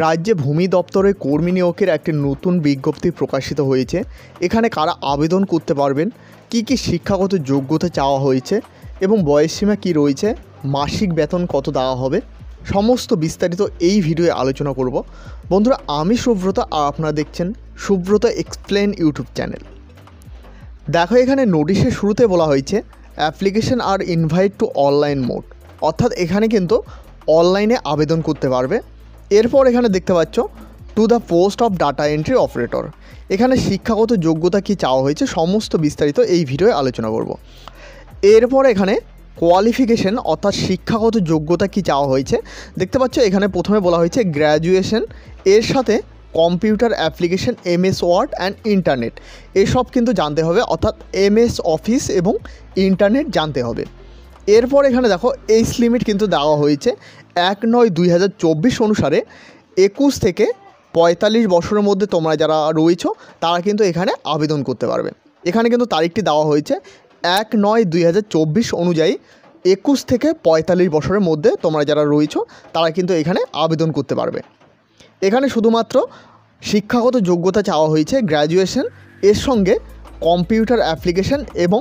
রাজ্যে ভূমি দপ্তরের কর্মী নিয়োগের একটি নতুন বিজ্ঞপ্তি প্রকাশিত হয়েছে। এখানে কারা আবেদন করতে পারবেন, কি কি শিক্ষাগত যোগ্যতা চাওয়া হয়েছে এবং বয়সসীমা কী রয়েছে, মাসিক বেতন কত দেওয়া হবে, সমস্ত বিস্তারিত এই ভিডিওয়ে আলোচনা করব। বন্ধুরা, আমি সুব্রত আর আপনারা দেখছেন সুব্রত এক্সপ্লেন ইউটিউব চ্যানেল। দেখো, এখানে নোটিশের শুরুতে বলা হয়েছে অ্যাপ্লিকেশন আর ইনভাইট টু অনলাইন মোড, অর্থাৎ এখানে কিন্তু অনলাইনে আবেদন করতে পারবে। এরপর এখানে দেখতে পাচ্ছ to the post of data entry operator. এখানে শিক্ষাগত যোগ্যতা কী চাওয়া হয়েছে সমস্ত বিস্তারিত এই ভিডিওয়ে আলোচনা করব। এরপর এখানে কোয়ালিফিকেশন অর্থাৎ শিক্ষাগত যোগ্যতা কী চাওয়া হয়েছে দেখতে পাচ্ছ। এখানে প্রথমে বলা হয়েছে গ্র্যাজুয়েশন, এর সাথে computer application, MS word and internet এসব কিন্তু জানতে হবে, অর্থাৎ MS অফিস এবং ইন্টারনেট জানতে হবে। এরপর এখানে দেখো এজ লিমিট কিন্তু দেওয়া হয়েছে 1/9/2024 অনুসারে 21 থেকে 45 বছরের মধ্যে তোমরা যারা রয়েছো তারা কিন্তু এখানে আবেদন করতে পারবে। এখানে কিন্তু তারিখটি দেওয়া হয়েছে 1/9/2024 অনুযায়ী 21 থেকে 45 বছরের মধ্যে তোমরা যারা রয়েছো তারা কিন্তু এখানে আবেদন করতে পারবে। এখানে শুধুমাত্র শিক্ষাগত যোগ্যতা চাওয়া হয়েছে গ্র্যাজুয়েশন, এর সঙ্গে কম্পিউটার অ্যাপ্লিকেশন এবং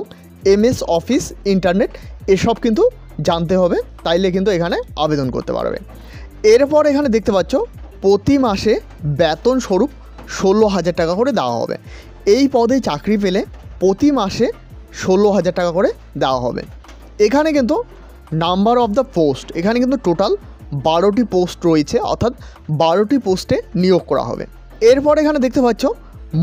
MS অফিস, ইন্টারনেট এসব কিন্তু জানতে হবে, তাইলে কিন্তু এখানে আবেদন করতে পারবে। এরপর এখানে দেখতে পাচ্ছ প্রতি মাসে বেতন স্বরূপ 16,000 টাকা করে দেওয়া হবে। এই পদে চাকরি পেলে প্রতি মাসে 16,000 টাকা করে দেওয়া হবে। এখানে কিন্তু নাম্বার অফ দ্য পোস্ট, এখানে কিন্তু টোটাল 12টি পোস্ট রয়েছে, অর্থাৎ 12টি পোস্টে নিয়োগ করা হবে। এরপর এখানে দেখতে পাচ্ছ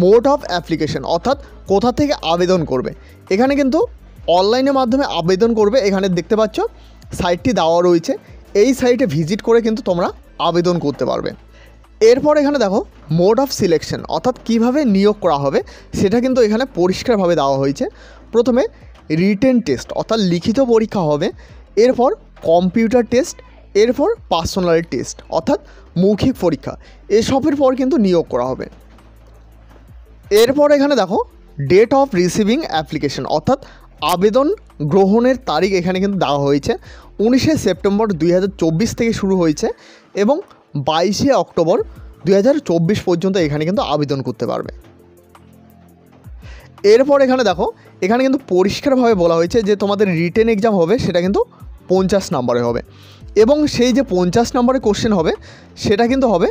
মোড অফ অ্যাপ্লিকেশন, অর্থাৎ কোথা থেকে আবেদন করবে। এখানে কিন্তু অনলাইনের মাধ্যমে আবেদন করবে। এখানে দেখতে পাচ্ছ সাইটটি দেওয়া রয়েছে, এই সাইটে ভিজিট করে কিন্তু তোমরা আবেদন করতে পারবে। এরপর এখানে দেখো মোড অফ সিলেকশন, অর্থাৎ কিভাবে নিয়োগ করা হবে সেটা কিন্তু এখানে পরিষ্কারভাবে দেওয়া হয়েছে। প্রথমে রিটেন টেস্ট অর্থাৎ লিখিত পরীক্ষা হবে, এরপর কম্পিউটার টেস্ট, এরপর পার্সোনাল টেস্ট অর্থাৎ মৌখিক পরীক্ষা, এসবের পর কিন্তু নিয়োগ করা হবে। এরপর এখানে দেখো ডেট অফ রিসিভিং অ্যাপ্লিকেশন, অর্থাৎ আবেদন গ্রহণের তারিখ এখানে কিন্তু দেওয়া হয়েছে 19শে সেপ্টেম্বর 2024 থেকে শুরু হয়েছে এবং 22শে অক্টোবর 2024 পর্যন্ত এখানে কিন্তু আবেদন করতে পারবে। এরপর এখানে দেখো এখানে কিন্তু পরিষ্কারভাবে বলা হয়েছে যে তোমাদের রিটেন এক্সাম হবে সেটা কিন্তু 50 নম্বরে হবে এবং সেই যে 50 নম্বরের কোশ্চেন হবে সেটা কিন্তু হবে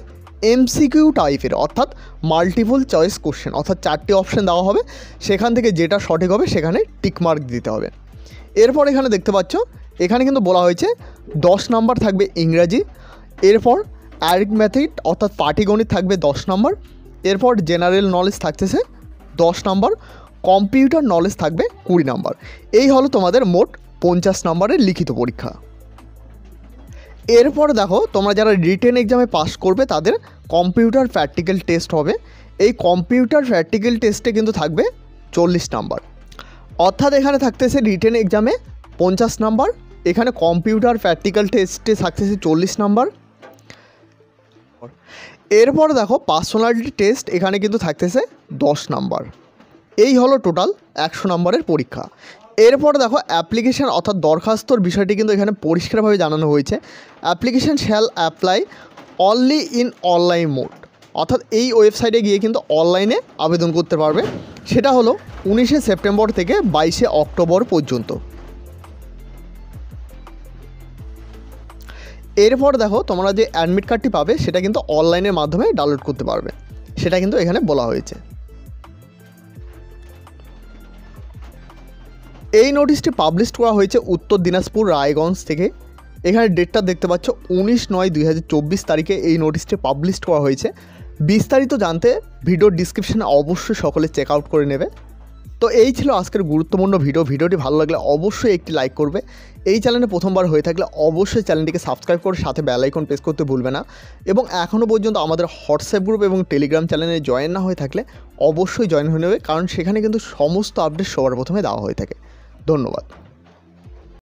MCQ টাইপের, অর্থাৎ মাল্টিপল চয়েস কোশ্চেন, অর্থাৎ 4টি অপশান দেওয়া হবে, সেখান থেকে যেটা সঠিক হবে সেখানে টিকমার্ক দিতে হবে। এরপর এখানে দেখতে পাচ্ছ এখানে কিন্তু বলা হয়েছে 10 নম্বর থাকবে ইংরাজি, এরপর অ্যারিথমেটিক অর্থাৎ পাটিগণিত থাকবে 10 নম্বর, এরপর জেনারেল নলেজ থাকতেছে 10 নম্বর, কম্পিউটার নলেজ থাকবে 20 নম্বর। এই হলো তোমাদের মোট 50 নম্বরের লিখিত পরীক্ষা। এরপর দেখো তোমরা যারা রিটেন এক্সামে পাস করবে তাদের কম্পিউটার প্র্যাকটিক্যাল টেস্ট হবে। এই কম্পিউটার প্র্যাকটিক্যাল টেস্টে কিন্তু থাকবে 40 নাম্বার, অর্থাৎ এখানে থাকতেছে রিটেন এক্সামে 50 নাম্বার, এখানে কম্পিউটার প্র্যাকটিক্যাল টেস্টে থাকতেছে 40 নাম্বার। এরপর দেখো পার্সোনালিটি টেস্ট, এখানে কিন্তু থাকতেছে 10 নাম্বার। এই হলো টোটাল 100 নম্বরের পরীক্ষা। এরপর দেখো অ্যাপ্লিকেশান অর্থাৎ দরখাস্তর বিষয়টি কিন্তু এখানে পরিষ্কারভাবে জানানো হয়েছে। Application shall apply only in online mode, অর্থাৎ এই ওয়েবসাইটে গিয়ে কিন্তু অনলাইনে আবেদন করতে পারবে। সেটা হলো 19শে সেপ্টেম্বর থেকে 22শে অক্টোবর পর্যন্ত। এরপর দেখো তোমরা যে অ্যাডমিট কার্ডটি পাবে সেটা কিন্তু অনলাইনের মাধ্যমে ডাউনলোড করতে পারবে, সেটা কিন্তু এখানে বলা হয়েছে। এই নোটিশটি পাবলিশ করা হয়েছে উত্তর দিনাজপুর রায়গঞ্জ থেকে। এখানে ডেটটা দেখতে পাচ্ছ 19/9/2024 তারিখে এই নোটিশটি পাবলিশ করা হয়েছে। বিস্তারিত জানতে ভিডিওর ডিসক্রিপশানে অবশ্যই সকলে চেক আউট করে নেবে। তো এই ছিল আজকের গুরুত্বপূর্ণ ভিডিওটি ভালো লাগলে অবশ্যই একটি লাইক করবে। এই চ্যানেলে প্রথমবার হয়ে থাকলে অবশ্যই চ্যানেলটিকে সাবস্ক্রাইব করে সাথে বেল আইকন প্রেস করতে ভুলবে না এবং এখনও পর্যন্ত আমাদের হোয়াটসঅ্যাপ গ্রুপ এবং টেলিগ্রাম চ্যানেলে জয়েন না হয়ে থাকলে অবশ্যই জয়েন হয়ে নেবে, কারণ সেখানে কিন্তু সমস্ত আপডেট সবার প্রথমে দেওয়া হয়ে থাকে। ধন্যবাদ।